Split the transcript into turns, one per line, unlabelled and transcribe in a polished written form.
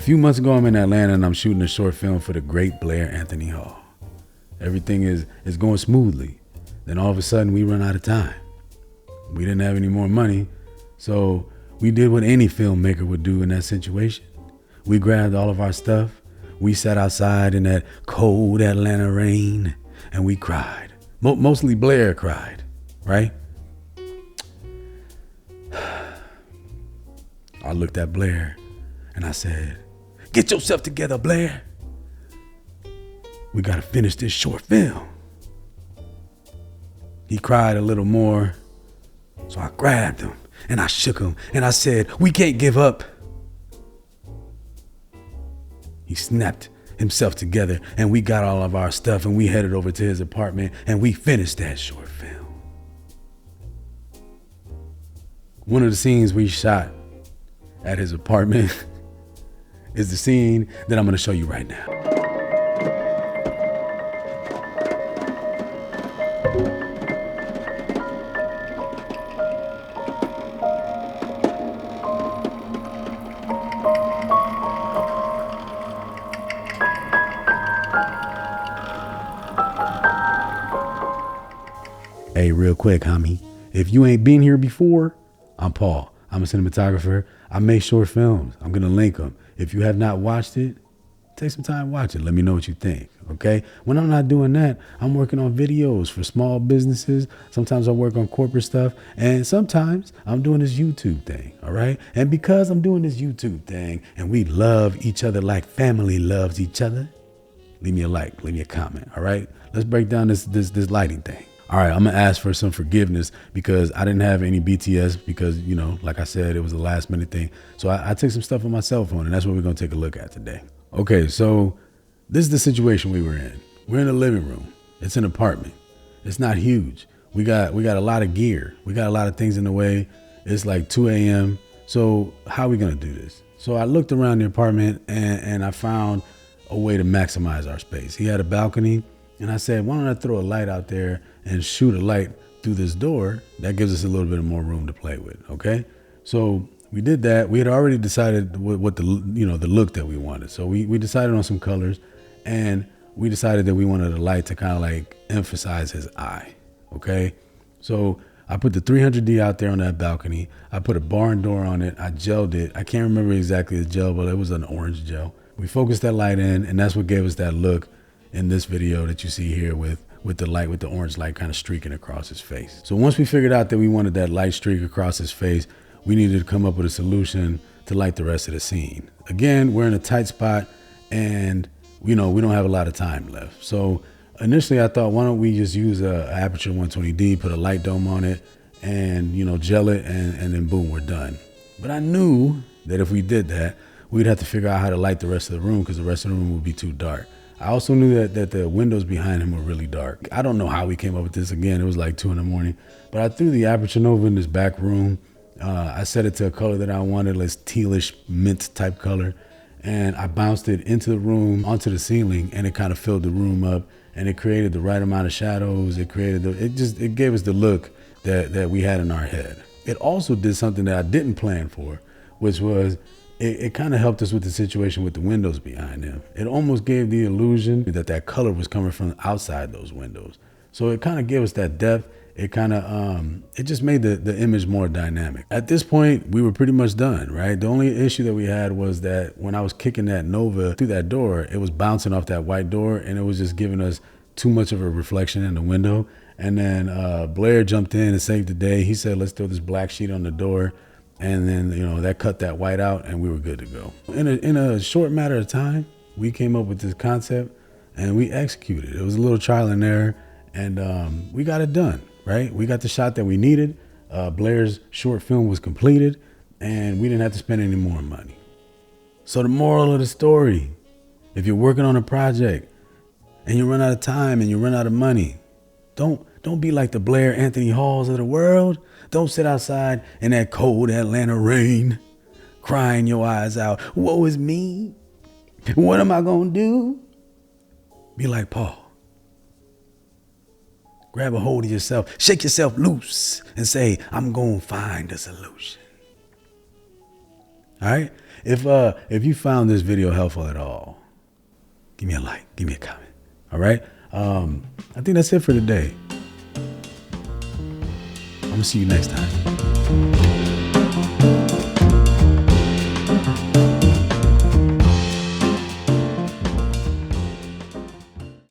few months ago, I'm in Atlanta and I'm shooting a short film for the great Blair Anthony Hall. Everything is going smoothly. Then all of a sudden we run out of time. We didn't have any more money, so we did what any filmmaker would do in that situation. We grabbed all of our stuff. We sat outside in that cold Atlanta rain and we cried. Mostly Blair cried, right? I looked at Blair and I said, "Get yourself together, Blair. We gotta finish this short film." He cried a little more, so I grabbed him and I shook him and I said, "We can't give up." He snapped himself together and we got all of our stuff and we headed over to his apartment and we finished that short film. One of the scenes we shot at his apartment is the scene that I'm gonna show you right now. Hey, real quick, homie. If you ain't been here before, I'm Paul. I'm a cinematographer. I make short films. I'm going to link them. If you have not watched it, take some time, watch it. Let me know what you think, okay? When I'm not doing that, I'm working on videos for small businesses. Sometimes I work on corporate stuff. And sometimes I'm doing this YouTube thing, all right? And because I'm doing this YouTube thing and we love each other like family loves each other, leave me a like, leave me a comment, all right? Let's break down this lighting thing. All right, I'm gonna ask for some forgiveness because I didn't have any BTS because, you know, like I said, it was a last minute thing. So I took some stuff on my cell phone and that's what we're gonna take a look at today. Okay, so this is the situation we were in. We're in a living room. It's an apartment. It's not huge. We got a lot of gear. We got a lot of things in the way. It's like 2 a.m. So how are we gonna do this? So I looked around the apartment and I found a way to maximize our space. He had a balcony and I said, why don't I throw a light out there and shoot a light through this door? That gives us a little bit more room to play with, okay? So we did that. We had already decided what the look that we wanted. So we decided on some colors and we decided that we wanted a light to kind of like emphasize his eye, okay? So I put the 300D out there on that balcony. I put a barn door on it. I gelled it. I can't remember exactly the gel, but it was an orange gel. We focused that light in and that's what gave us that look in this video that you see here with the light, with the orange light kind of streaking across his face. So once we figured out that we wanted that light streak across his face, we needed to come up with a solution to light the rest of the scene. Again, we're in a tight spot and we don't have a lot of time left. So initially I thought, why don't we just use a Aperture 120D, put a light dome on it and, gel it and then boom, we're done. But I knew that if we did that, we'd have to figure out how to light the rest of the room because the rest of the room would be too dark. I also knew that the windows behind him were really dark. I don't know how we came up with this. Again, it was like 2 a.m, but I threw the Aperture Nova in this back room. I set it to a color that I wanted, like tealish mint type color. And I bounced it into the room, onto the ceiling, and it kind of filled the room up and it created the right amount of shadows. It gave us the look that we had in our head. It also did something that I didn't plan for, which was it kind of helped us with the situation with the windows behind him. It almost gave the illusion that color was coming from outside those windows. So it kind of gave us that depth. It kind of, it just made the image more dynamic. At this point, we were pretty much done, right? The only issue that we had was that when I was kicking that Nova through that door, it was bouncing off that white door and it was just giving us too much of a reflection in the window. And then Blair jumped in and saved the day. He said, let's throw this black sheet on the door. And then, that cut that white out and we were good to go. In a short matter of time, we came up with this concept and we executed. It was a little trial and error and we got it done, right? We got the shot that we needed. Blair's short film was completed and we didn't have to spend any more money. So the moral of the story, if you're working on a project and you run out of time and you run out of money, don't be like the Blair Anthony Halls of the world. Don't sit outside in that cold Atlanta rain, crying your eyes out. Woe is me. What am I gonna do? Be like Paul. Grab a hold of yourself, shake yourself loose and say, I'm gonna find a solution. All right. If you found this video helpful at all, give me a like, give me a comment. All right. I think that's it for today. I'm gonna see you next time.